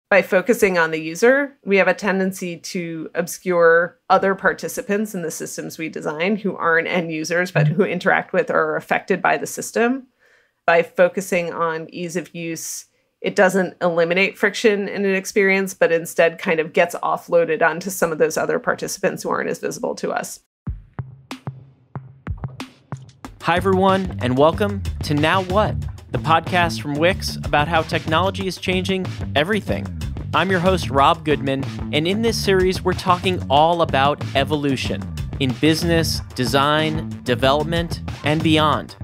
By focusing on the user, we have a tendency to obscure other participants in the systems we design who aren't end users, but who interact with or are affected by the system. By focusing on ease of use, it doesn't eliminate friction in an experience, but instead kind of gets offloaded onto some of those other participants who aren't as visible to us. Hi, everyone, and welcome to Now What, the podcast from Wix about how technology is changing everything. I'm your host, Rob Goodman, and in this series, we're talking all about evolution in business, design, development, and beyond.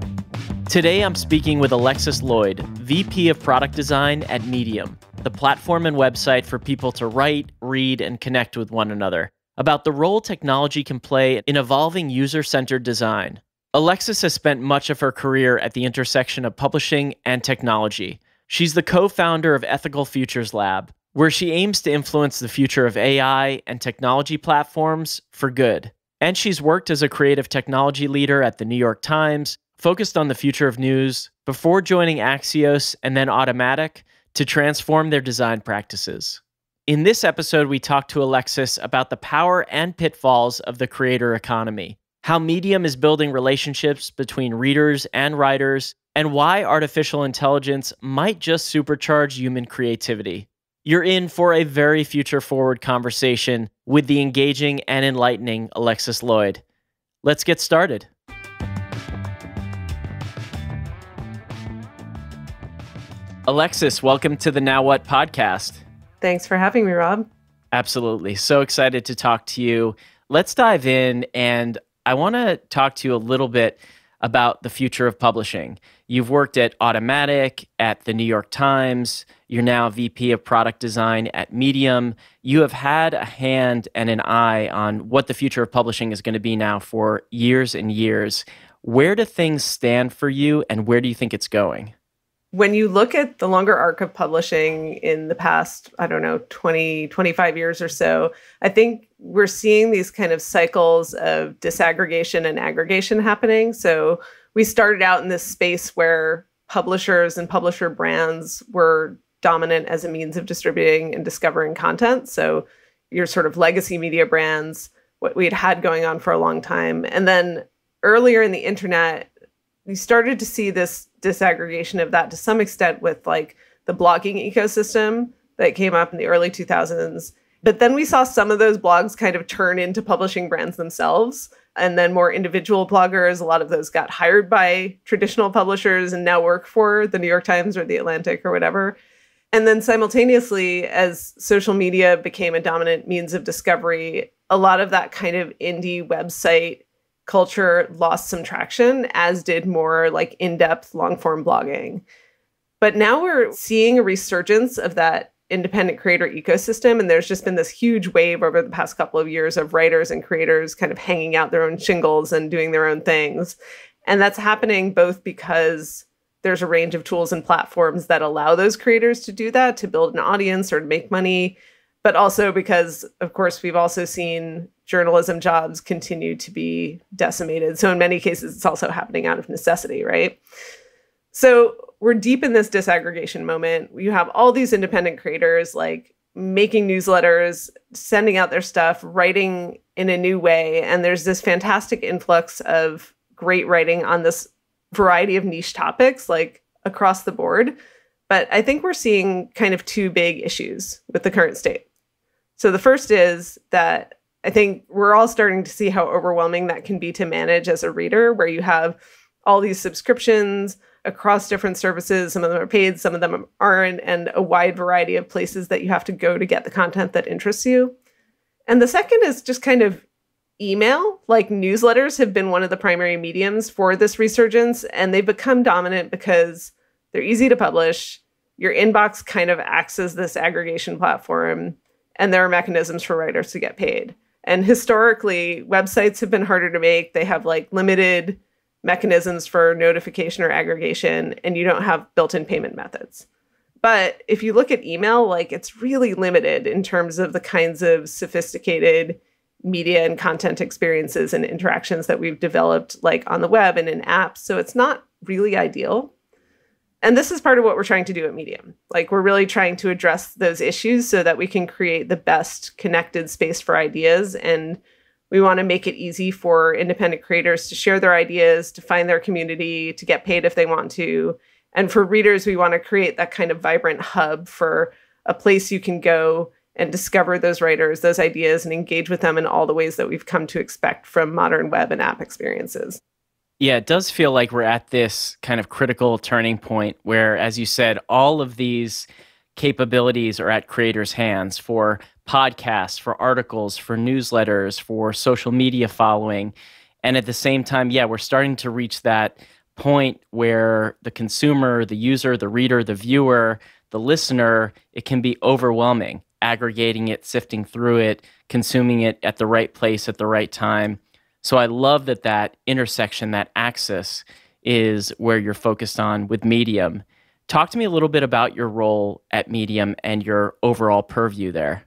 Today, I'm speaking with Alexis Lloyd, VP of Product Design at Medium, the platform and website for people to write, read, and connect with one another, about the role technology can play in evolving user-centered design. Alexis has spent much of her career at the intersection of publishing and technology. She's the co-founder of Ethical Futures Lab, where she aims to influence the future of AI and technology platforms for good. And she's worked as a creative technology leader at the New York Times, focused on the future of news, before joining Axios and then Automattic to transform their design practices. In this episode, we talk to Alexis about the power and pitfalls of the creator economy, how Medium is building relationships between readers and writers, and why artificial intelligence might just supercharge human creativity. You're in for a very future-forward conversation with the engaging and enlightening Alexis Lloyd. Let's get started. Alexis, welcome to the Now What podcast. Thanks for having me, Rob. Absolutely. So excited to talk to you. Let's dive in, and I want to talk to you a little bit about the future of publishing. You've worked at Automattic, at the New York Times. You're now VP of Product Design at Medium. You have had a hand and an eye on what the future of publishing is going to be now for years and years. Where do things stand for you, and where do you think it's going? When you look at the longer arc of publishing in the past, 20, 25 years or so, I think we're seeing these kind of cycles of disaggregation and aggregation happening. So we started out in this space where publishers and publisher brands were dominant as a means of distributing and discovering content. So your sort of legacy media brands, what we had going on for a long time. And then earlier in the internet, we started to see this disaggregation of that to some extent with like the blogging ecosystem that came up in the early 2000s. But then we saw some of those blogs kind of turn into publishing brands themselves. And then more individual bloggers, a lot of those got hired by traditional publishers and now work for the New York Times or the Atlantic or whatever. And then simultaneously, as social media became a dominant means of discovery, a lot of that kind of indie website culture lost some traction, as did more like in-depth long-form blogging. But now we're seeing a resurgence of that independent creator ecosystem. And there's just been this huge wave over the past couple of years of writers and creators kind of hanging out their own shingles and doing their own things. And that's happening both because there's a range of tools and platforms that allow those creators to do that, to build an audience or to make money, but also because, of course, we've also seen journalism jobs continue to be decimated. So in many cases, it's also happening out of necessity, right? So we're deep in this disaggregation moment. You have all these independent creators like making newsletters, sending out their stuff, writing in a new way. And there's this fantastic influx of great writing on this variety of niche topics, like across the board. But I think we're seeing kind of two big issues with the current state. So the first is that I think we're all starting to see how overwhelming that can be to manage as a reader, where you have all these subscriptions across different services. Some of them are paid, some of them aren't, and a wide variety of places that you have to go to get the content that interests you. And the second is just kind of email. Like newsletters have been one of the primary mediums for this resurgence, and they've become dominant because they're easy to publish. Your inbox kind of acts as this aggregation platform, and there are mechanisms for writers to get paid. And historically, websites have been harder to make. They have like limited mechanisms for notification or aggregation, and you don't have built-in payment methods. But if you look at email, like it's really limited in terms of the kinds of sophisticated media and content experiences and interactions that we've developed like on the web and in apps. So it's not really ideal. And this is part of what we're trying to do at Medium. Like, we're really trying to address those issues so that we can create the best connected space for ideas. And we want to make it easy for independent creators to share their ideas, to find their community, to get paid if they want to. And for readers, we want to create that kind of vibrant hub for a place you can go and discover those writers, those ideas, and engage with them in all the ways that we've come to expect from modern web and app experiences. Yeah, it does feel like we're at this kind of critical turning point where, as you said, all of these capabilities are at creators' hands for podcasts, for articles, for newsletters, for social media following. And at the same time, yeah, we're starting to reach that point where the consumer, the user, the reader, the viewer, the listener, it can be overwhelming, aggregating it, sifting through it, consuming it at the right place at the right time. So I love that intersection, that axis is where you're focused on with Medium. Talk to me a little bit about your role at Medium and your overall purview there.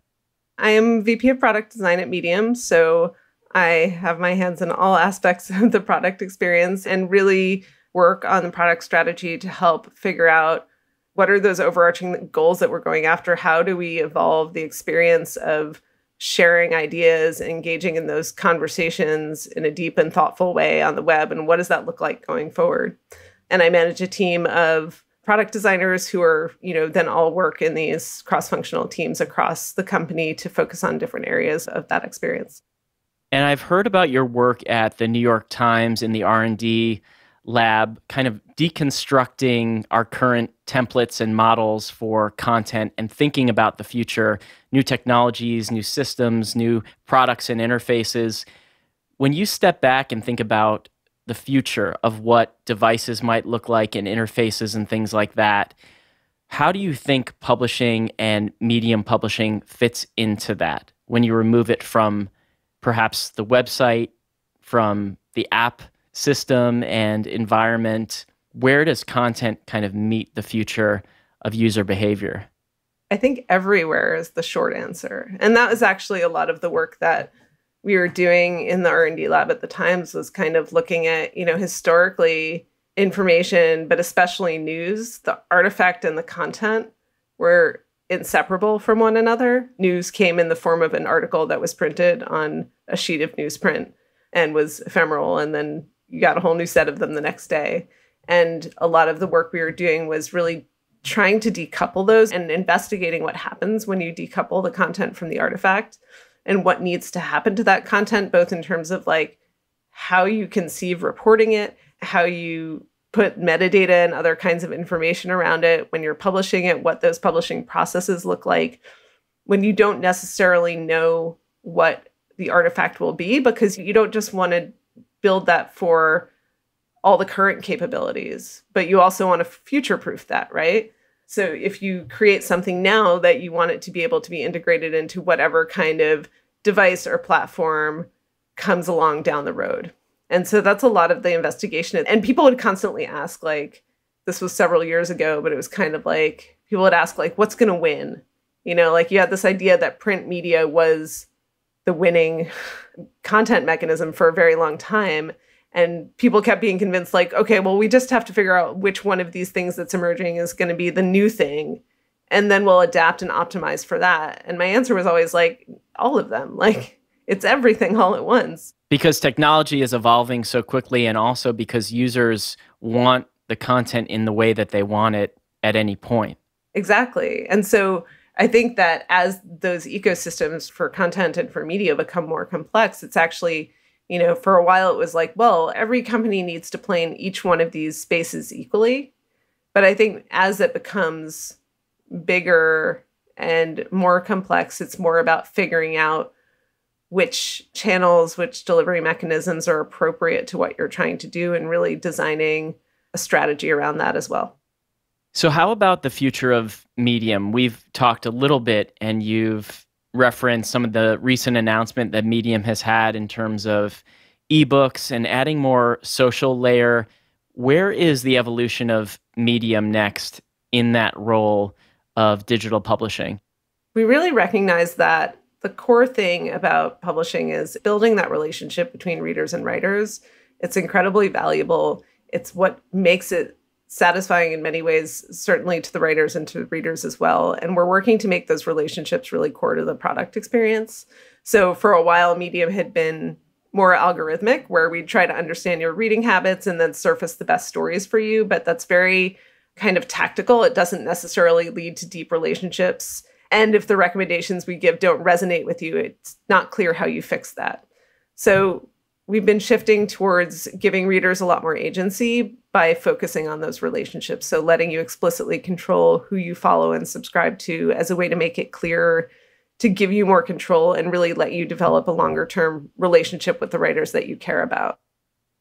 I am VP of Product Design at Medium, so I have my hands in all aspects of the product experience and really work on the product strategy to help figure out what are those overarching goals that we're going after? How do we evolve the experience of sharing ideas, engaging in those conversations in a deep and thoughtful way on the web? And what does that look like going forward? And I manage a team of product designers who are, then all work in these cross-functional teams across the company to focus on different areas of that experience. And I've heard about your work at the New York Times in the R&D lab, kind of deconstructing our current templates and models for content and thinking about the future, new technologies, new systems, new products and interfaces. When you step back and think about the future of what devices might look like and interfaces and things like that, how do you think publishing and Medium publishing fits into that when you remove it from perhaps the website, from the app system and environment? Where does content kind of meet the future of user behavior? I think everywhere is the short answer. And that was actually a lot of the work that we were doing in the R&D lab at the Times, was kind of looking at, historically information, but especially news, the artifact and the content were inseparable from one another. News came in the form of an article that was printed on a sheet of newsprint and was ephemeral, and then you got a whole new set of them the next day. And a lot of the work we were doing was really trying to decouple those and investigating what happens when you decouple the content from the artifact and what needs to happen to that content, both in terms of like how you conceive reporting it, how you put metadata and other kinds of information around it when you're publishing it, what those publishing processes look like when you don't necessarily know what the artifact will be, because you don't just want to build that for all the current capabilities, but you also want to future-proof that, right? So if you create something now, that you want it to be able to be integrated into whatever kind of device or platform comes along down the road. And so that's a lot of the investigation. And people would constantly ask, like, this was several years ago, but it was kind of like, people would ask, like, what's going to win? Like you had this idea that print media was the winning content mechanism for a very long time. And people kept being convinced, like, okay, well, we just have to figure out which one of these things that's emerging is going to be the new thing. And then we'll adapt and optimize for that. And my answer was always like, all of them. Like, it's everything all at once. Because technology is evolving so quickly, and also because users want the content in the way that they want it at any point. Exactly. And so I think that as those ecosystems for content and for media become more complex, it's actually, for a while it was like, well, every company needs to play in each one of these spaces equally. But I think as it becomes bigger and more complex, it's more about figuring out which channels, which delivery mechanisms are appropriate to what you're trying to do, and really designing a strategy around that as well. So how about the future of Medium? We've talked a little bit, and you've referenced some of the recent announcement that Medium has had in terms of ebooks and adding more social layer. Where is the evolution of Medium next in that role of digital publishing? We really recognize that the core thing about publishing is building that relationship between readers and writers. It's incredibly valuable. It's what makes it satisfying in many ways, certainly to the writers and to the readers as well. And we're working to make those relationships really core to the product experience. So for a while, Medium had been more algorithmic, where we'd try to understand your reading habits and then surface the best stories for you. But that's very kind of tactical. It doesn't necessarily lead to deep relationships. And if the recommendations we give don't resonate with you, it's not clear how you fix that. So we've been shifting towards giving readers a lot more agency by focusing on those relationships. So letting you explicitly control who you follow and subscribe to as a way to make it clearer, to give you more control and really let you develop a longer term relationship with the writers that you care about.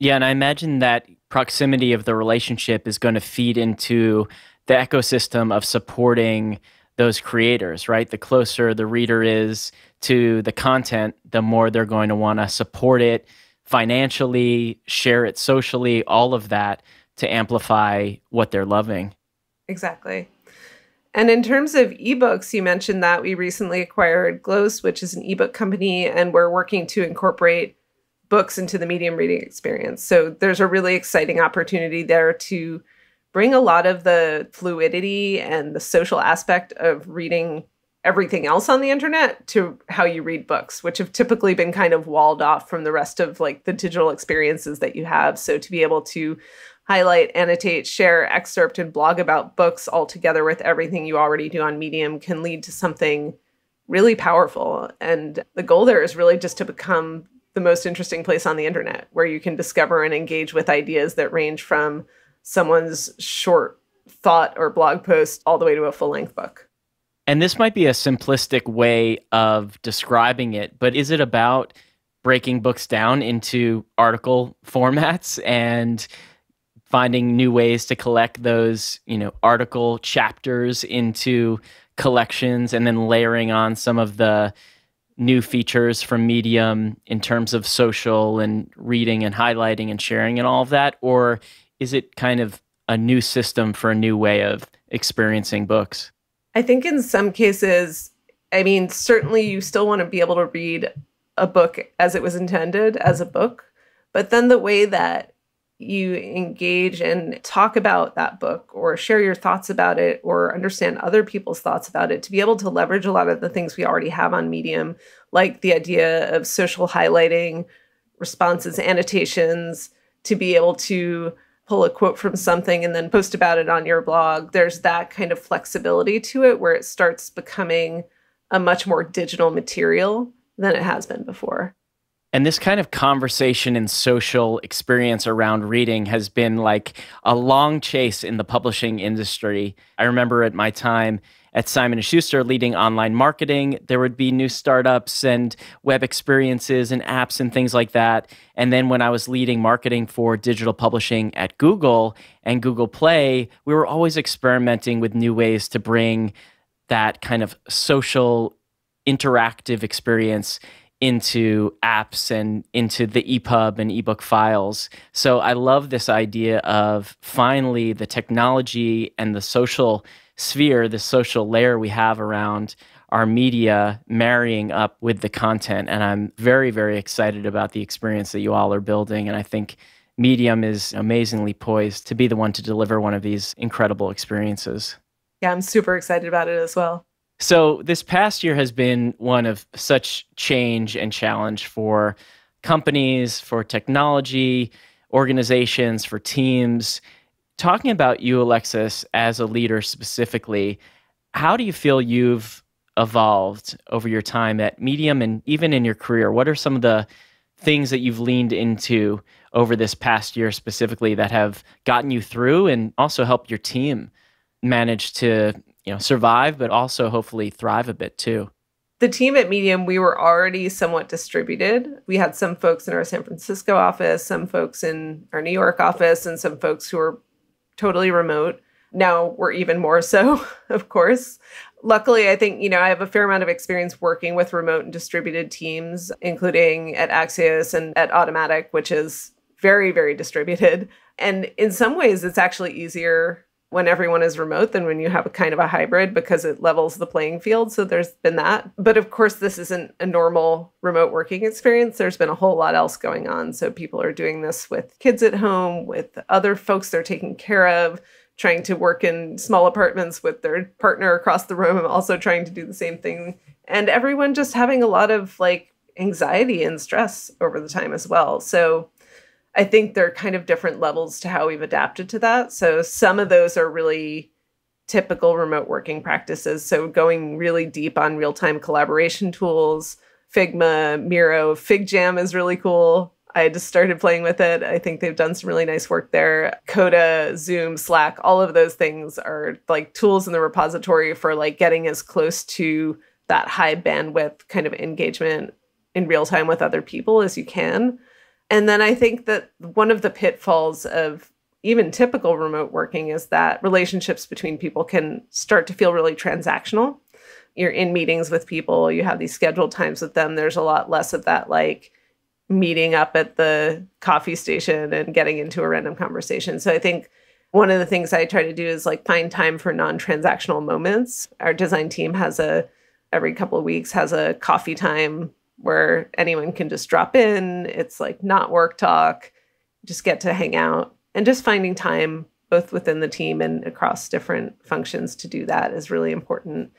Yeah, and I imagine that proximity of the relationship is going to feed into the ecosystem of supporting those creators, right? The closer the reader is to the content, the more they're going to want to support it financially, share it socially, all of that to amplify what they're loving. Exactly. And in terms of ebooks, you mentioned that we recently acquired Gloss, which is an ebook company, and we're working to incorporate books into the Medium reading experience. So there's a really exciting opportunity there to bring a lot of the fluidity and the social aspect of reading everything else on the internet to how you read books, which have typically been kind of walled off from the rest of like the digital experiences that you have. So to be able to highlight, annotate, share, excerpt, and blog about books all together with everything you already do on Medium can lead to something really powerful. And the goal there is really just to become the most interesting place on the internet, where you can discover and engage with ideas that range from someone's short thought or blog post all the way to a full-length book. And this might be a simplistic way of describing it, but is it about breaking books down into article formats and finding new ways to collect those, article chapters into collections and then layering on some of the new features from Medium in terms of social and reading and highlighting and sharing and all of that? Or is it kind of a new system for a new way of experiencing books? I think in some cases, certainly you still want to be able to read a book as it was intended as a book, but then the way that you engage and talk about that book or share your thoughts about it or understand other people's thoughts about it, to be able to leverage a lot of the things we already have on Medium, like the idea of social highlighting, responses, annotations, to be able to pull a quote from something and then post about it on your blog. There's that kind of flexibility to it where it starts becoming a much more digital material than it has been before. And this kind of conversation and social experience around reading has been like a long chase in the publishing industry. I remember at my time at Simon & Schuster leading online marketing, there would be new startups and web experiences and apps and things like that. And then when I was leading marketing for digital publishing at Google and Google Play, we were always experimenting with new ways to bring that kind of social interactive experience into apps and into the EPUB and ebook files. So I love this idea of finally the technology and the social sphere, the social layer we have around our media marrying up with the content. And I'm very, very excited about the experience that you all are building. And I think Medium is amazingly poised to be the one to deliver one of these incredible experiences. Yeah, I'm super excited about it as well. So this past year has been one of such change and challenge for companies, for technology, organizations, for teams. Talking about you, Alexis, as a leader specifically, how do you feel you've evolved over your time at Medium and even in your career? What are some of the things that you've leaned into over this past year specifically that have gotten you through and also helped your team manage to survive, but also hopefully thrive a bit too? The team at Medium, we were already somewhat distributed. We had some folks in our San Francisco office, some folks in our New York office, and some folks who were totally remote. Now we're even more so, of course. Luckily, I think, I have a fair amount of experience working with remote and distributed teams, including at Axios and at Automattic, which is very, very distributed. And in some ways, it's actually easier when everyone is remote than when you have a kind of a hybrid, because it levels the playing field. So there's been that. But of course, this isn't a normal remote working experience. There's been a whole lot else going on. So people are doing this with kids at home, with other folks they're taking care of, trying to work in small apartments with their partner across the room, also trying to do the same thing. And everyone just having a lot of like anxiety and stress over the time as well. So I think there are kind of different levels to how we've adapted to that. So some of those are really typical remote working practices. So going really deep on real-time collaboration tools, Figma, Miro, FigJam is really cool. I just started playing with it. I think they've done some really nice work there. Coda, Zoom, Slack, all of those things are like tools in the repository for like getting as close to that high bandwidth kind of engagement in real time with other people as you can. And then I think that one of the pitfalls of even typical remote working is that relationships between people can start to feel really transactional. You're in meetings with people, you have these scheduled times with them. There's a lot less of that like meeting up at the coffee station and getting into a random conversation. So I think one of the things I try to do is like find time for non-transactional moments. Our design team every couple of weeks has a coffee time where anyone can just drop in. It's like not work talk, just get to hang out, and just finding time both within the team and across different functions to do that is really important.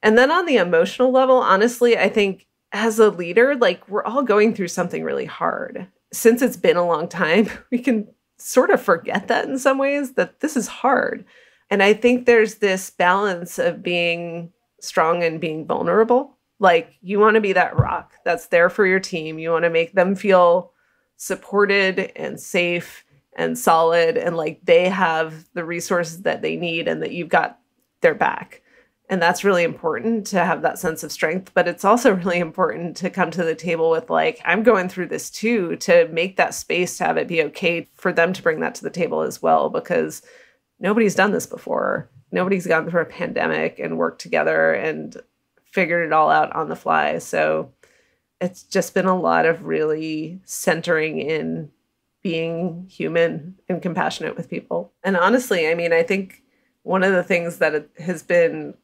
And then on the emotional level, honestly, I think as a leader, like we're all going through something really hard. Since it's been a long time, we can sort of forget that in some ways, that this is hard. And I think there's this balance of being strong and being vulnerable. Like you want to be that rock that's there for your team. You want to make them feel supported and safe and solid, and like they have the resources that they need and that you've got their back. And that's really important to have that sense of strength. But it's also really important to come to the table with like, I'm going through this too, to make that space to have it be okay for them to bring that to the table as well, because nobody's done this before. Nobody's gone through a pandemic and worked together and figured it all out on the fly. So it's just been a lot of really centering in being human and compassionate with people. And honestly, I mean, I think one of the things that has been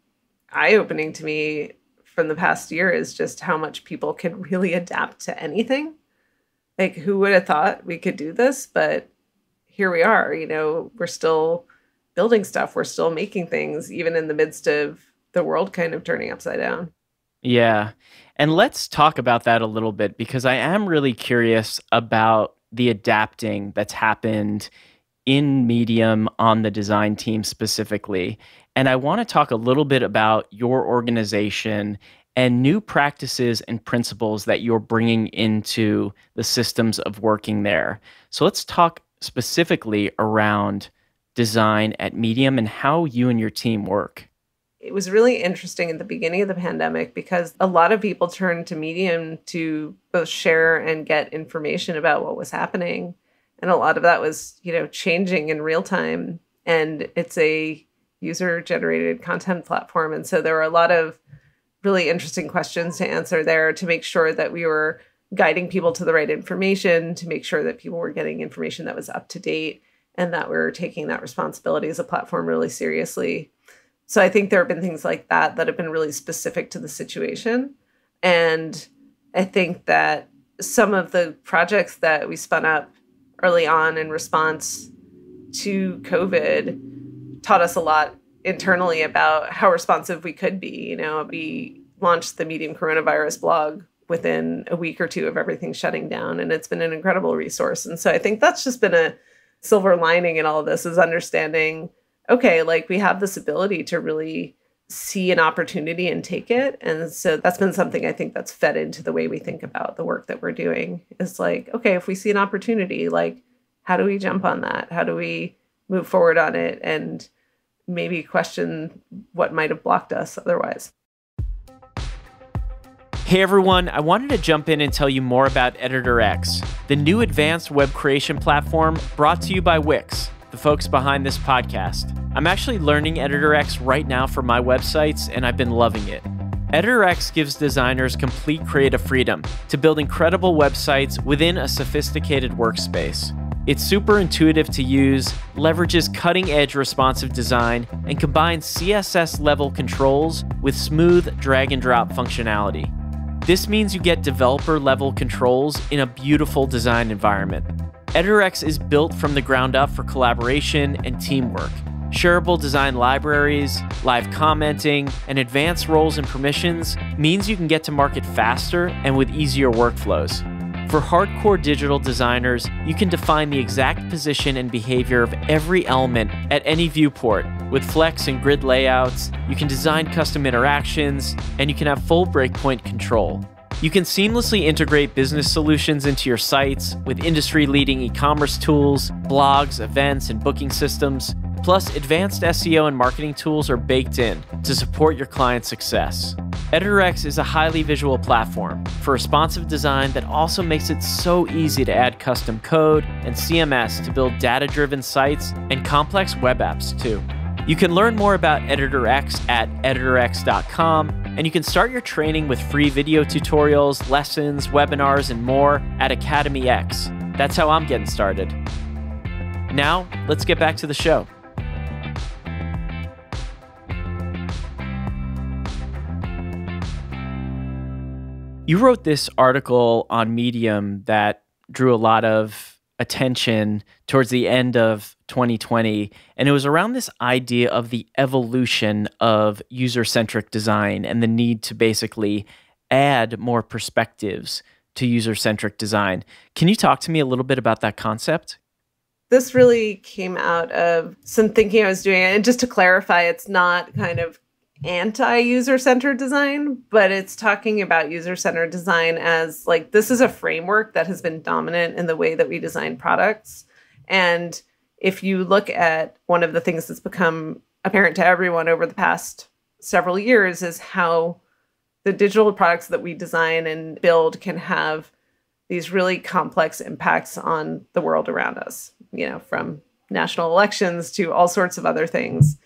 eye-opening to me from the past year is just how much people can really adapt to anything. Like, who would have thought we could do this? But here we are, we're still building stuff. We're still making things, even in the midst of the world kind of turning upside down. Yeah. And let's talk about that a little bit, because I am really curious about the adapting that's happened in Medium on the design team specifically. And I want to talk a little bit about your organization and new practices and principles that you're bringing into the systems of working there. So let's talk specifically around design at Medium and how you and your team work. It was really interesting at the beginning of the pandemic because a lot of people turned to Medium to both share and get information about what was happening. And a lot of that was, changing in real time. And it's a user-generated content platform. And so there were a lot of really interesting questions to answer there to make sure that we were guiding people to the right information, to make sure that people were getting information that was up to date, and that we were taking that responsibility as a platform really seriously. So I think there have been things like that that have been really specific to the situation. And I think that some of the projects that we spun up early on in response to COVID taught us a lot internally about how responsive we could be. We launched the Medium Coronavirus blog within a week or two of everything shutting down, and it's been an incredible resource. And so I think that's just been a silver lining in all of this, is understanding, okay, like we have this ability to really see an opportunity and take it. And so that's been something I think that's fed into the way we think about the work that we're doing. Is like, okay, if we see an opportunity, like, how do we jump on that? How do we move forward on it and maybe question what might have blocked us otherwise? Hey everyone, I wanted to jump in and tell you more about EditorX, the new advanced web creation platform brought to you by Wix, the folks behind this podcast. I'm actually learning EditorX right now for my websites, and I've been loving it. EditorX gives designers complete creative freedom to build incredible websites within a sophisticated workspace. It's super intuitive to use, leverages cutting-edge responsive design, and combines CSS-level controls with smooth drag-and-drop functionality. This means you get developer-level controls in a beautiful design environment. EditorX is built from the ground up for collaboration and teamwork. Shareable design libraries, live commenting, and advanced roles and permissions means you can get to market faster and with easier workflows. For hardcore digital designers, you can define the exact position and behavior of every element at any viewport. With flex and grid layouts, you can design custom interactions, and you can have full breakpoint control. You can seamlessly integrate business solutions into your sites with industry-leading e-commerce tools, blogs, events, and booking systems. Plus, advanced SEO and marketing tools are baked in to support your client's success. EditorX is a highly visual platform for responsive design that also makes it so easy to add custom code and CMS to build data-driven sites and complex web apps too. You can learn more about EditorX at editorx.com, and you can start your training with free video tutorials, lessons, webinars, and more at Academy X. That's how I'm getting started. Now, let's get back to the show. You wrote this article on Medium that drew a lot of attention towards the end of 2020, and it was around this idea of the evolution of user-centric design and the need to basically add more perspectives to user-centric design. Can you talk to me a little bit about that concept? This really came out of some thinking I was doing. And just to clarify, it's not kind of anti-user-centered design, but it's talking about user-centered design as like, this is a framework that has been dominant in the way that we design products. And if you look at one of the things that's become apparent to everyone over the past several years is how the digital products that we design and build can have these really complex impacts on the world around us, from national elections to all sorts of other things.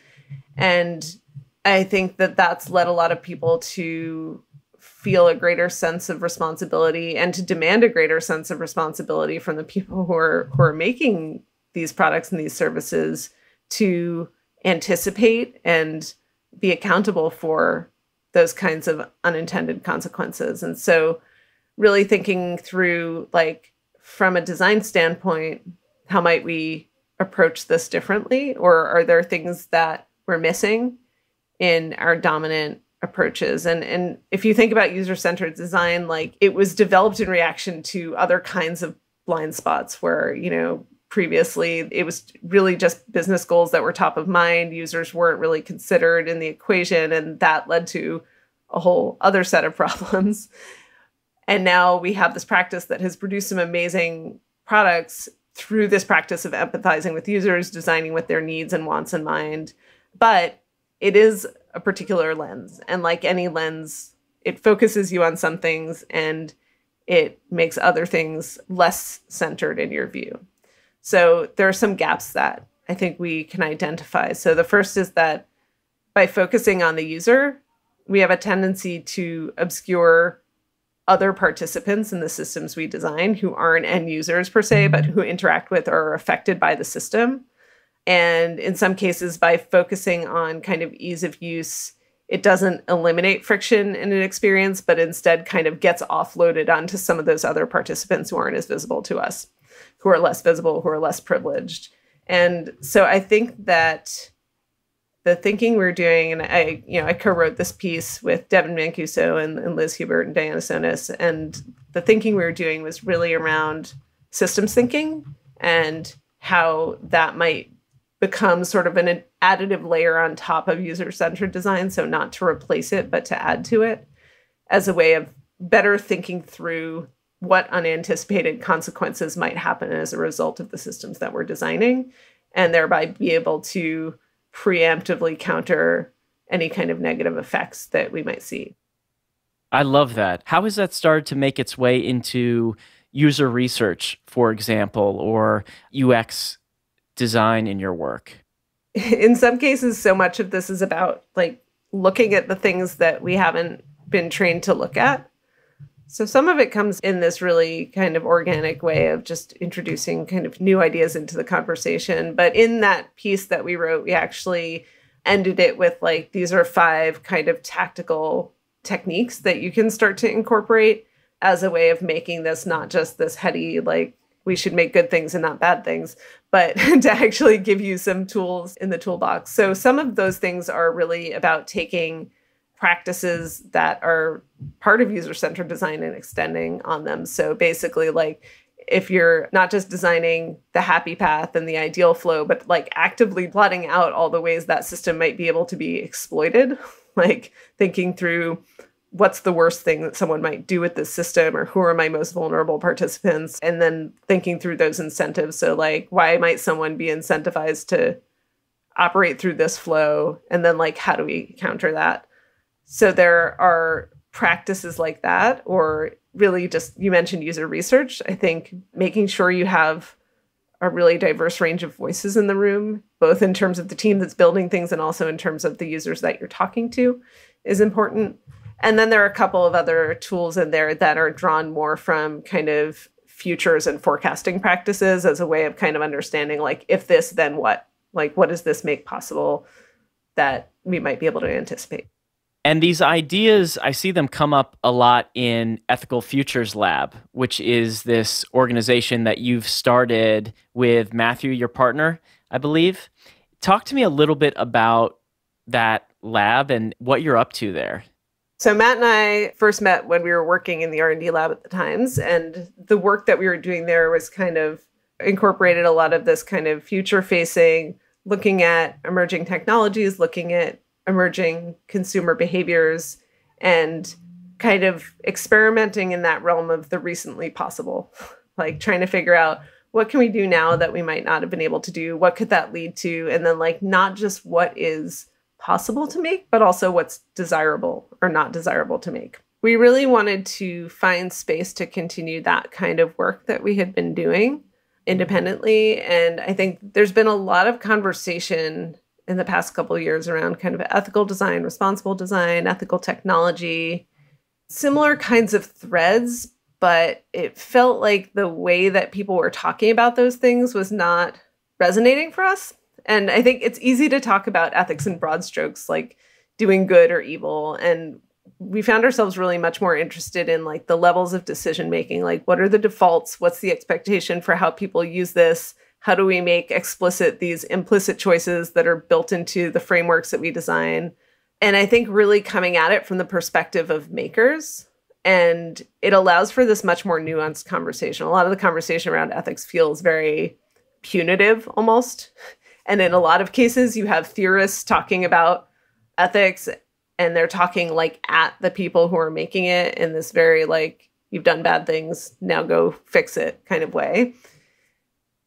And I think that that's led a lot of people to feel a greater sense of responsibility and to demand a greater sense of responsibility from the people who are making these products and these services to anticipate and be accountable for those kinds of unintended consequences. And so really thinking through, like, from a design standpoint, how might we approach this differently? Or are there things that we're missing in our dominant approaches? And if you think about user-centered design, like, it was developed in reaction to other kinds of blind spots where, previously it was really just business goals that were top of mind. Users weren't really considered in the equation, and that led to a whole other set of problems. And now we have this practice that has produced some amazing products through this practice of empathizing with users, designing with their needs and wants in mind. But it is a particular lens. And like any lens, it focuses you on some things and it makes other things less centered in your view. So there are some gaps that I think we can identify. So the first is that by focusing on the user, we have a tendency to obscure other participants in the systems we design who aren't end users per se, but who interact with or are affected by the system. And in some cases, by focusing on kind of ease of use, it doesn't eliminate friction in an experience, but instead kind of gets offloaded onto some of those other participants who aren't as visible to us, who are less visible, who are less privileged. And so I think that the thinking we're doing, and I co-wrote this piece with Devin Mancuso and Liz Hubert and Diana Sonis, and the thinking we were doing was really around systems thinking and how that might become sort of an additive layer on top of user-centered design. So not to replace it, but to add to it as a way of better thinking through what unanticipated consequences might happen as a result of the systems that we're designing, and thereby be able to preemptively counter any kind of negative effects that we might see. I love that. How has that started to make its way into user research, for example, or UX design in your work? In some cases, so much of this is about like looking at the things that we haven't been trained to look at. So some of it comes in this really kind of organic way of just introducing kind of new ideas into the conversation. But in that piece that we wrote, we actually ended it with like, these are 5 kind of tactical techniques that you can start to incorporate as a way of making this not just this heady, like, we should make good things and not bad things, but to actually give you some tools in the toolbox. So some of those things are really about taking practices that are part of user-centered design and extending on them. So basically, like, if you're not just designing the happy path and the ideal flow, but like actively plotting out all the ways that system might be able to be exploited, like thinking through what's the worst thing that someone might do with this system, or who are my most vulnerable participants, and then thinking through those incentives. So like, why might someone be incentivized to operate through this flow? And then like, how do we counter that? So there are practices like that, or really just, you mentioned user research. I think making sure you have a really diverse range of voices in the room, both in terms of the team that's building things and also in terms of the users that you're talking to, is important. And then there are a couple of other tools in there that are drawn more from kind of futures and forecasting practices as a way of kind of understanding, like, if this, then what? Like, what does this make possible that we might be able to anticipate? And these ideas, I see them come up a lot in Ethical Futures Lab, which is this organization that you've started with Matthew, your partner, I believe. Talk to me a little bit about that lab and what you're up to there. So Matt and I first met when we were working in the R&D lab at the Times, and the work that we were doing there was kind of incorporated a lot of this kind of future-facing, looking at emerging technologies, looking at emerging consumer behaviors, and kind of experimenting in that realm of the recently possible, like trying to figure out what can we do now that we might not have been able to do? What could that lead to? And then like, not just what is possible to make, but also what's desirable or not desirable to make. We really wanted to find space to continue that kind of work that we had been doing independently. And I think there's been a lot of conversation in the past couple of years around kind of ethical design, responsible design, ethical technology, similar kinds of threads, but it felt like the way that people were talking about those things was not resonating for us. And I think it's easy to talk about ethics in broad strokes, like doing good or evil. And we found ourselves really much more interested in like the levels of decision making, like what are the defaults? What's the expectation for how people use this? How do we make explicit these implicit choices that are built into the frameworks that we design? And I think really coming at it from the perspective of makers. And it allows for this much more nuanced conversation. A lot of the conversation around ethics feels very punitive almost. And in a lot of cases, you have theorists talking about ethics, and they're talking like at the people who are making it in this very like, you've done bad things, now go fix it kind of way.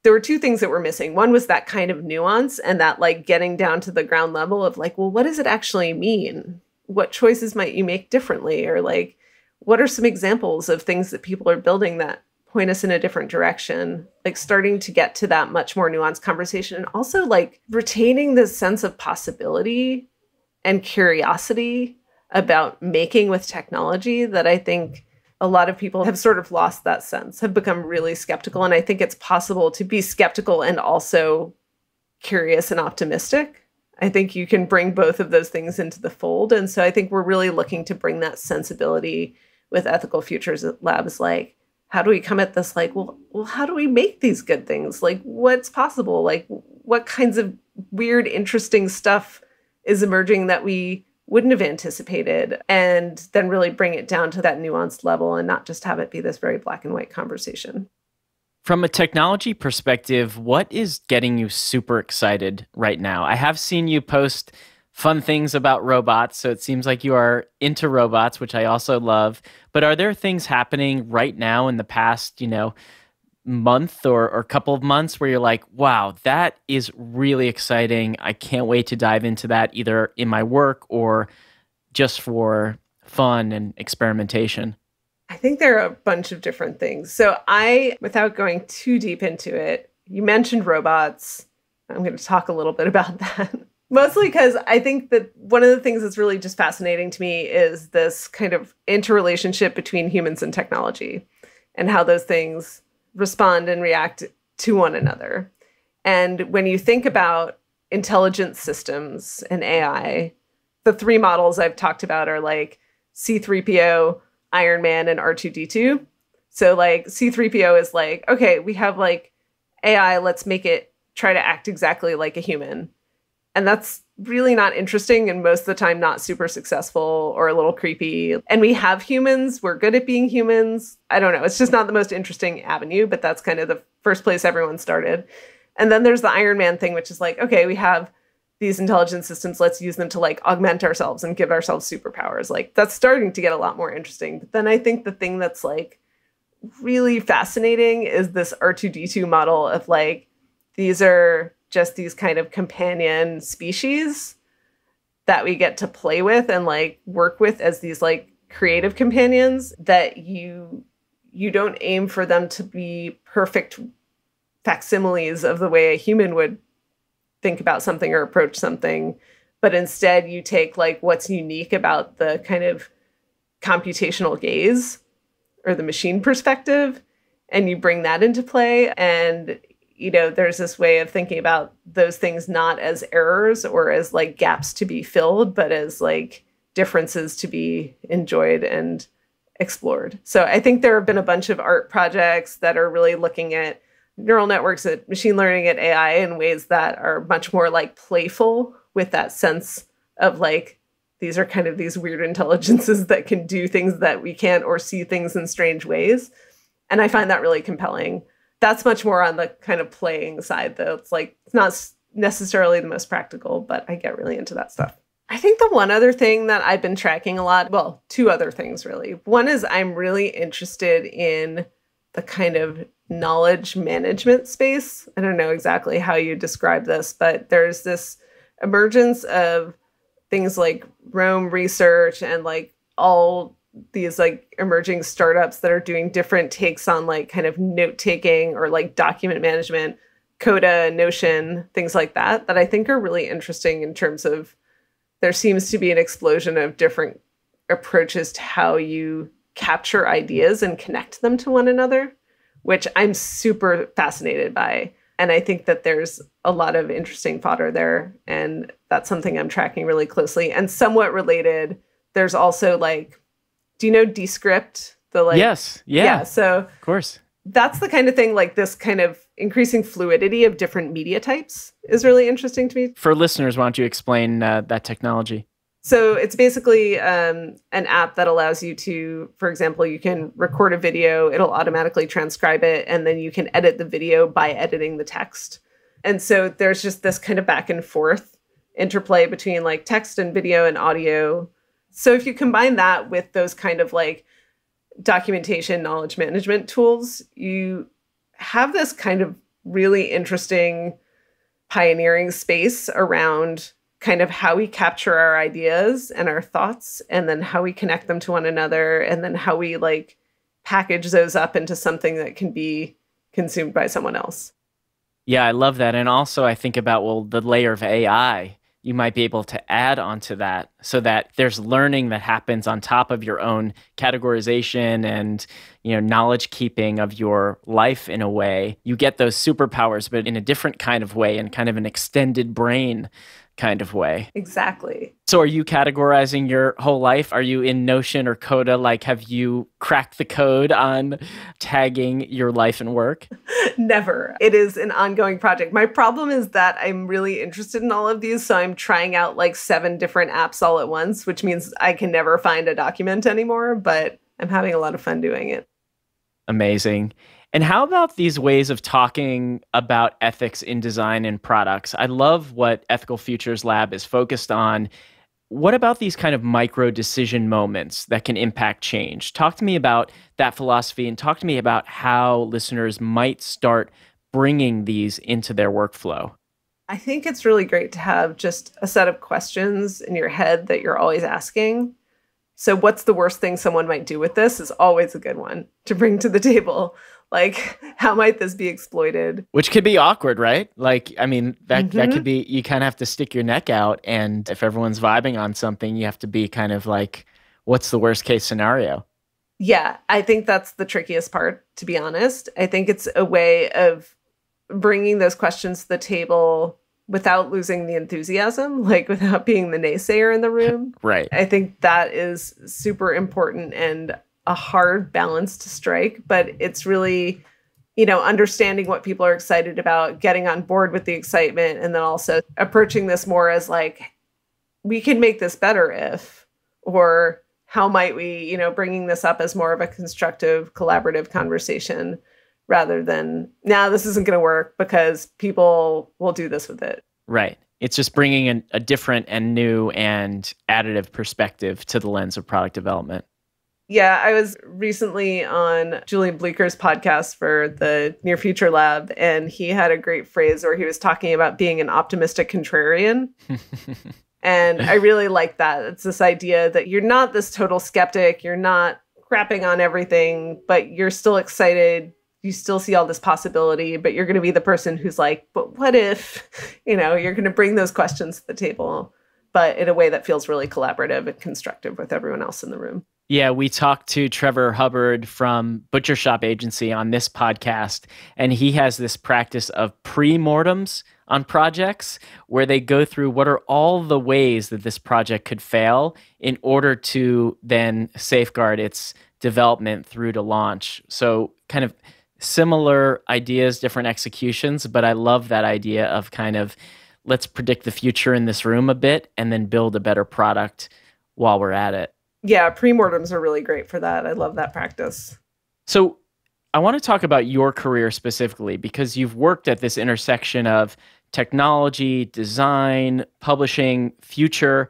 There were 2 things that were missing. One was that kind of nuance and that like getting down to the ground level of like, well, what does it actually mean? What choices might you make differently? Or like, what are some examples of things that people are building that point us in a different direction? Like starting to get to that much more nuanced conversation, and also like retaining this sense of possibility and curiosity about making with technology that I think a lot of people have sort of lost that sense, have become really skeptical. And I think it's possible to be skeptical and also curious and optimistic. I think you can bring both of those things into the fold. And so I think we're really looking to bring that sensibility with Ethical Futures Labs. Like, how do we come at this like, well, how do we make these good things? Like, what's possible? Like, what kinds of weird, interesting stuff is emerging that we wouldn't have anticipated? And then really bring it down to that nuanced level and not just have it be this very black and white conversation. From a technology perspective, what is getting you super excited right now? I have seen you post fun things about robots, so it seems like you are into robots, which I also love. But are there things happening right now in the past, month or couple of months where you're like, wow, that is really exciting. I can't wait to dive into that either in my work or just for fun and experimentation? I think there are a bunch of different things. So without going too deep into it, you mentioned robots. I'm going to talk a little bit about that. Mostly because I think that one of the things that's really just fascinating to me is this kind of interrelationship between humans and technology and how those things respond and react to one another. And when you think about intelligent systems and AI, the three models I've talked about are like C3PO, Iron Man, and R2D2. So like C3PO is like, okay, we have like AI, let's make it try to act exactly like a human. And that's really not interesting and most of the time not super successful or a little creepy. And we have humans. We're good at being humans. I don't know. It's just not the most interesting avenue, but that's kind of the first place everyone started. And then there's the Iron Man thing, which is like, okay, we have these intelligent systems. Let's use them to like augment ourselves and give ourselves superpowers. Like that's starting to get a lot more interesting. But then I think the thing that's like really fascinating is this R2D2 model of like, these are just these kind of companion species that we get to play with and like work with as these like creative companions that you don't aim for them to be perfect facsimiles of the way a human would think about something or approach something, but instead you take like what's unique about the kind of computational gaze or the machine perspective and you bring that into play. And you know, there's this way of thinking about those things not as errors or as like gaps to be filled, but as like differences to be enjoyed and explored. So I think there have been a bunch of art projects that are really looking at neural networks, at machine learning, at AI in ways that are much more like playful with that sense of like, these are kind of these weird intelligences that can do things that we can't or see things in strange ways. And I find that really compelling. That's much more on the kind of playing side, though. It's like, it's not necessarily the most practical, but I get really into that stuff. I think the one other thing that I've been tracking a lot, well, two other things really. One is I'm really interested in the kind of knowledge management space. I don't know exactly how you describe this, but there's this emergence of things like Rome Research and like all these like emerging startups that are doing different takes on like kind of note taking or like document management, Coda, Notion, things like that, that I think are really interesting in terms of there seems to be an explosion of different approaches to how you capture ideas and connect them to one another, which I'm super fascinated by. And I think that there's a lot of interesting fodder there. And that's something I'm tracking really closely. And somewhat related, there's also like, do you know Descript? The like, yes. Yeah. So of course. That's the kind of thing, like this kind of increasing fluidity of different media types is really interesting to me. For listeners, why don't you explain that technology? So it's basically an app that allows you to, for example, you can record a video, it'll automatically transcribe it, and then you can edit the video by editing the text. And so there's just this kind of back and forth interplay between like text and video and audio. So if you combine that with those kind of like documentation, knowledge management tools, you have this kind of really interesting pioneering space around kind of how we capture our ideas and our thoughts, and then how we connect them to one another, and then how we like package those up into something that can be consumed by someone else. Yeah, I love that. And also I think about, well, the layer of AI you might be able to add onto that so that there's learning that happens on top of your own categorization and, knowledge keeping of your life in a way. You get those superpowers, but in a different kind of way, in kind of an extended brain kind of way. Exactly. So are you categorizing your whole life? Are you in Notion or Coda? Like, have you cracked the code on tagging your life and work? Never. It is an ongoing project. My problem is that I'm really interested in all of these. So I'm trying out like 7 different apps all at once, which means I can never find a document anymore, but I'm having a lot of fun doing it. Amazing. And how about these ways of talking about ethics in design and products? I love what Ethical Futures Lab is focused on. What about these kind of micro decision moments that can impact change? Talk to me about that philosophy and talk to me about how listeners might start bringing these into their workflow. I think it's really great to have just a set of questions in your head that you're always asking. So what's the worst thing someone might do with this is always a good one to bring to the table. Like, how might this be exploited? Which could be awkward, right? Like, I mean, that could be, you kind of have to stick your neck out. And if everyone's vibing on something, you have to be kind of like, what's the worst case scenario? Yeah, I think that's the trickiest part, to be honest. I think it's a way of bringing those questions to the table without losing the enthusiasm, like without being the naysayer in the room. Right. I think that is super important and a hard balance to strike, but it's really, understanding what people are excited about, getting on board with the excitement, and then also approaching this more as like, we can make this better if, or how might we, bringing this up as more of a constructive, collaborative conversation rather than, now this isn't going to work because people will do this with it. Right. It's just bringing a different and new and additive perspective to the lens of product development. Yeah, I was recently on Julian Bleeker's podcast for the Near Future Lab, and he had a great phrase where he was talking about being an optimistic contrarian. And I really like that. It's this idea that you're not this total skeptic, you're not crapping on everything, but you're still excited. You still see all this possibility, but you're going to be the person who's like, but what if, you're going to bring those questions to the table, but in a way that feels really collaborative and constructive with everyone else in the room. Yeah, we talked to Trevor Hubbard from Butcher Shop Agency on this podcast, and he has this practice of premortems on projects where they go through what are all the ways that this project could fail in order to then safeguard its development through to launch. So kind of similar ideas, different executions, but I love that idea of kind of let's predict the future in this room a bit and then build a better product while we're at it. Yeah, premortems are really great for that. I love that practice. So I want to talk about your career specifically because you've worked at this intersection of technology, design, publishing, future.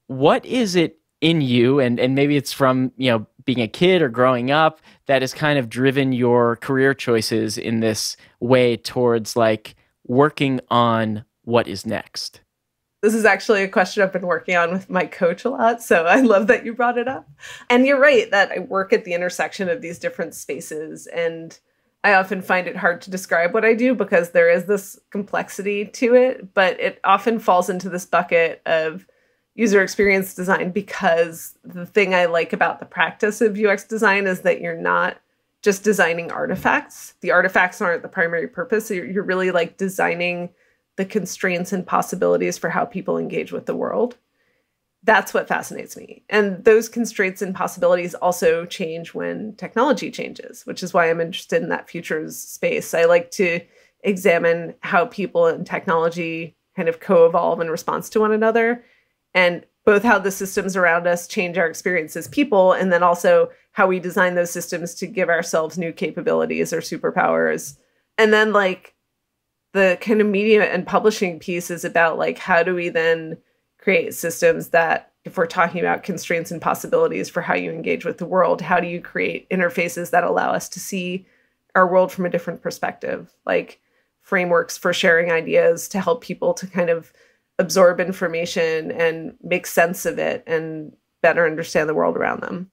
What is it in you, and maybe it's from being a kid or growing up, that has kind of driven your career choices in this way towards like working on what is next? This is actually a question I've been working on with my coach a lot, so I love that you brought it up. And you're right that I work at the intersection of these different spaces, and I often find it hard to describe what I do because there is this complexity to it, but it often falls into this bucket of user experience design because the thing I like about the practice of UX design is that you're not just designing artifacts. The artifacts aren't the primary purpose. You're really like designing the constraints and possibilities for how people engage with the world. That's what fascinates me. And those constraints and possibilities also change when technology changes, which is why I'm interested in that futures space. I like to examine how people and technology kind of co-evolve in response to one another, and both how the systems around us change our experience as people, and then also how we design those systems to give ourselves new capabilities or superpowers. And then like the kind of media and publishing piece is about like, how do we then create systems that, if we're talking about constraints and possibilities for how you engage with the world, how do you create interfaces that allow us to see our world from a different perspective, like frameworks for sharing ideas to help people to kind of absorb information and make sense of it and better understand the world around them.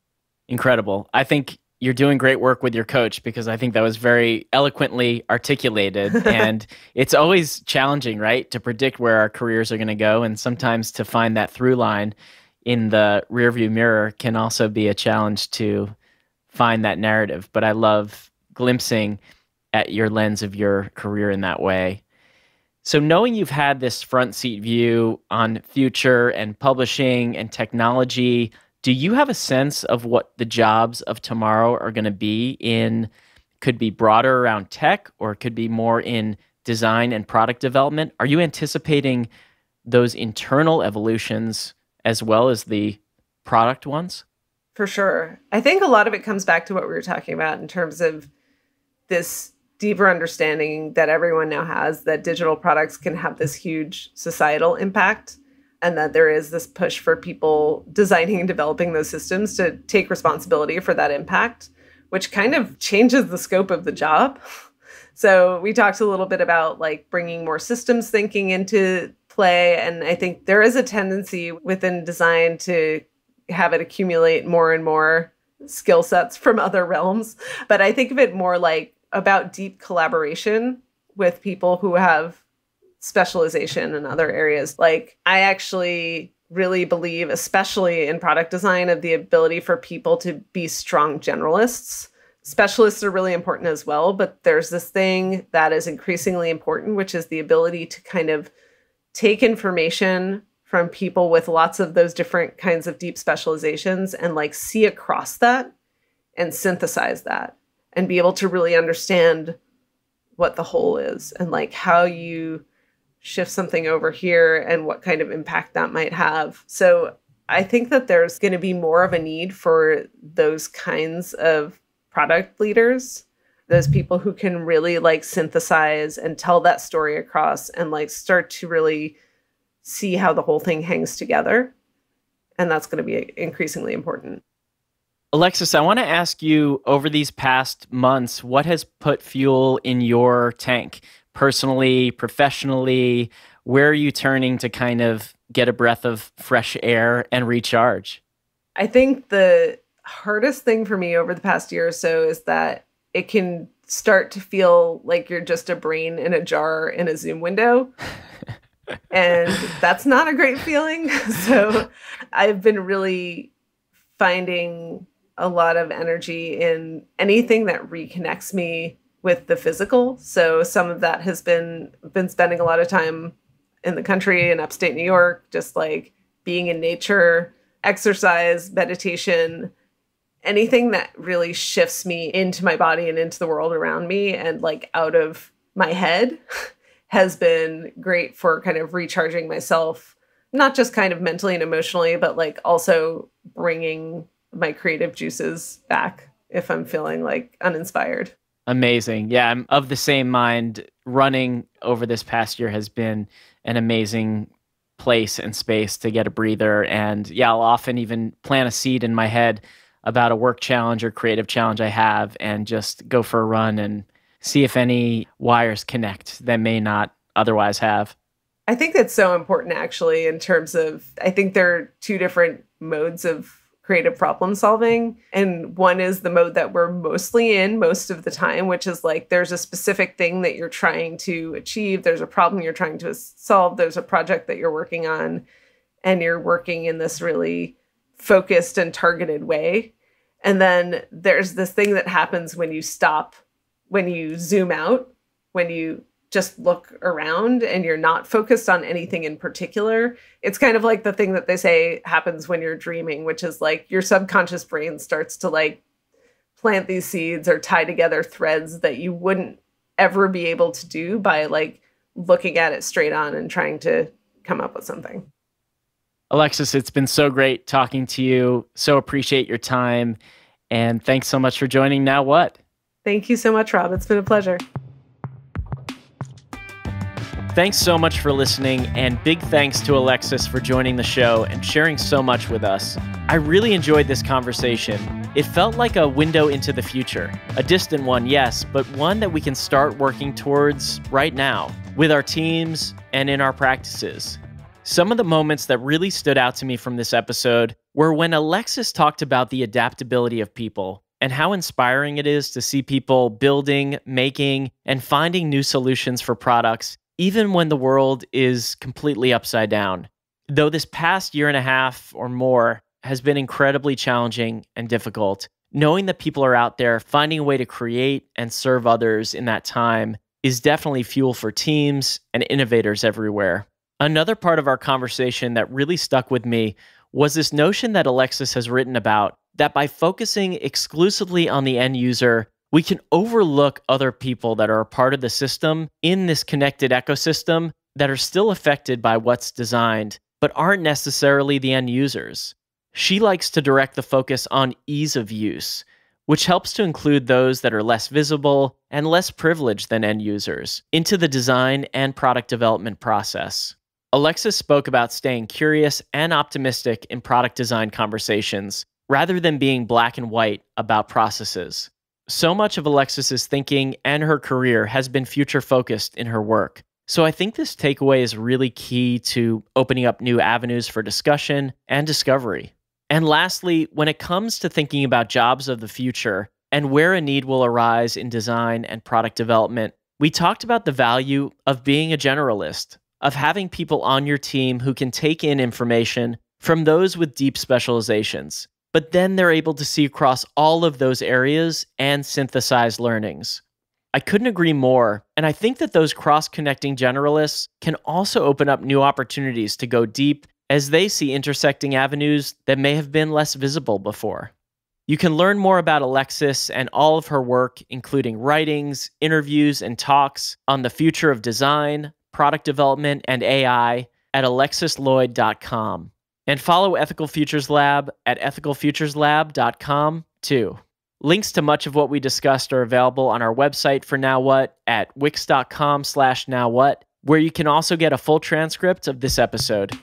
Incredible. I think you're doing great work with your coach because I think that was very eloquently articulated. And it's always challenging, right, to predict where our careers are going to go. And sometimes to find that through line in the rearview mirror can also be a challenge to find that narrative. But I love glimpsing at your lens of your career in that way. So knowing you've had this front seat view on future and publishing and technology, do you have a sense of what the jobs of tomorrow are going to be in, could be broader around tech or could be more in design and product development? Are you anticipating those internal evolutions as well as the product ones? For sure. I think a lot of it comes back to what we were talking about in terms of this deeper understanding that everyone now has that digital products can have this huge societal impact, and that there is this push for people designing and developing those systems to take responsibility for that impact, which kind of changes the scope of the job. So we talked a little bit about like bringing more systems thinking into play. And I think there is a tendency within design to have it accumulate more and more skill sets from other realms. But I think of it more like about deep collaboration with people who have specialization in other areas. Like, I actually really believe, especially in product design, of the ability for people to be strong generalists. Specialists are really important as well, but there's this thing that is increasingly important, which is the ability to kind of take information from people with lots of those different kinds of deep specializations and like see across that and synthesize that and be able to really understand what the whole is and like how you shift something over here and what kind of impact that might have. So I think that there's going to be more of a need for those kinds of product leaders, those people who can really like synthesize and tell that story across and like start to really see how the whole thing hangs together. And that's going to be increasingly important. Alexis, I want to ask you, over these past months, what has put fuel in your tank? Personally, professionally, where are you turning to kind of get a breath of fresh air and recharge? I think the hardest thing for me over the past year or so is that it can start to feel like you're just a brain in a jar in a Zoom window. And that's not a great feeling. So I've been really finding a lot of energy in anything that reconnects me with the physical. So some of that has been spending a lot of time in the country in upstate New York, just like being in nature, exercise, meditation, anything that really shifts me into my body and into the world around me and like out of my head has been great for kind of recharging myself, not just kind of mentally and emotionally, but like also bringing my creative juices back if I'm feeling like uninspired. Amazing. Yeah, I'm of the same mind. Running over this past year has been an amazing place and space to get a breather. And yeah, I'll often even plant a seed in my head about a work challenge or creative challenge I have and just go for a run and see if any wires connect that may not otherwise have. I think that's so important, actually, in terms of, I think there are two different modes of creative problem solving. And one is the mode that we're mostly in most of the time, which is like there's a specific thing that you're trying to achieve. There's a problem you're trying to solve. There's a project that you're working on, and you're working in this really focused and targeted way. And then there's this thing that happens when you stop, when you zoom out, when you just look around and you're not focused on anything in particular. It's kind of like the thing that they say happens when you're dreaming, which is like your subconscious brain starts to like plant these seeds or tie together threads that you wouldn't ever be able to do by like looking at it straight on and trying to come up with something. Alexis, it's been so great talking to you. So appreciate your time. And thanks so much for joining Now What? Thank you so much, Rob. It's been a pleasure. Thanks so much for listening, and big thanks to Alexis for joining the show and sharing so much with us. I really enjoyed this conversation. It felt like a window into the future. A distant one, yes, but one that we can start working towards right now with our teams and in our practices. Some of the moments that really stood out to me from this episode were when Alexis talked about the adaptability of people and how inspiring it is to see people building, making, and finding new solutions for products even when the world is completely upside down. Though this past year and a half or more has been incredibly challenging and difficult, knowing that people are out there finding a way to create and serve others in that time is definitely fuel for teams and innovators everywhere. Another part of our conversation that really stuck with me was this notion that Alexis has written about, that by focusing exclusively on the end user, we can overlook other people that are a part of the system in this connected ecosystem that are still affected by what's designed, but aren't necessarily the end users. She likes to direct the focus on ease of use, which helps to include those that are less visible and less privileged than end users into the design and product development process. Alexis spoke about staying curious and optimistic in product design conversations, rather than being black and white about processes. So much of Alexis's thinking and her career has been future-focused in her work. So I think this takeaway is really key to opening up new avenues for discussion and discovery. And lastly, when it comes to thinking about jobs of the future and where a need will arise in design and product development, we talked about the value of being a generalist, of having people on your team who can take in information from those with deep specializations, but then they're able to see across all of those areas and synthesize learnings. I couldn't agree more, and I think that those cross-connecting generalists can also open up new opportunities to go deep as they see intersecting avenues that may have been less visible before. You can learn more about Alexis and all of her work, including writings, interviews, and talks on the future of design, product development, and AI at alexisloyd.com. And follow Ethical Futures Lab at ethicalfutureslab.com too. Links to much of what we discussed are available on our website for Now What at wix.com/nowwhat, where you can also get a full transcript of this episode.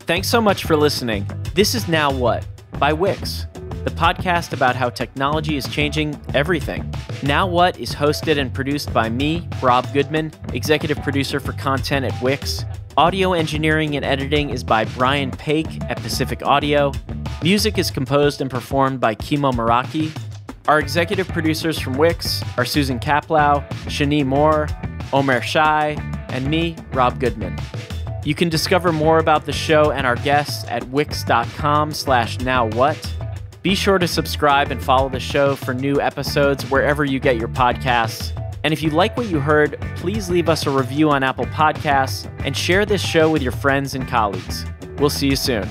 Thanks so much for listening. This is Now What by Wix, the podcast about how technology is changing everything. Now What is hosted and produced by me, Rob Goodman, executive producer for content at Wix. Audio engineering and editing is by Brian Paik at Pacific Audio. Music is composed and performed by Kimo Maraki. Our executive producers from Wix are Susan Kaplow, Shani Moore, Omer Shai, and me, Rob Goodman. You can discover more about the show and our guests at wix.com/nowwhat. Be sure to subscribe and follow the show for new episodes wherever you get your podcasts. And if you like what you heard, please leave us a review on Apple Podcasts and share this show with your friends and colleagues. We'll see you soon.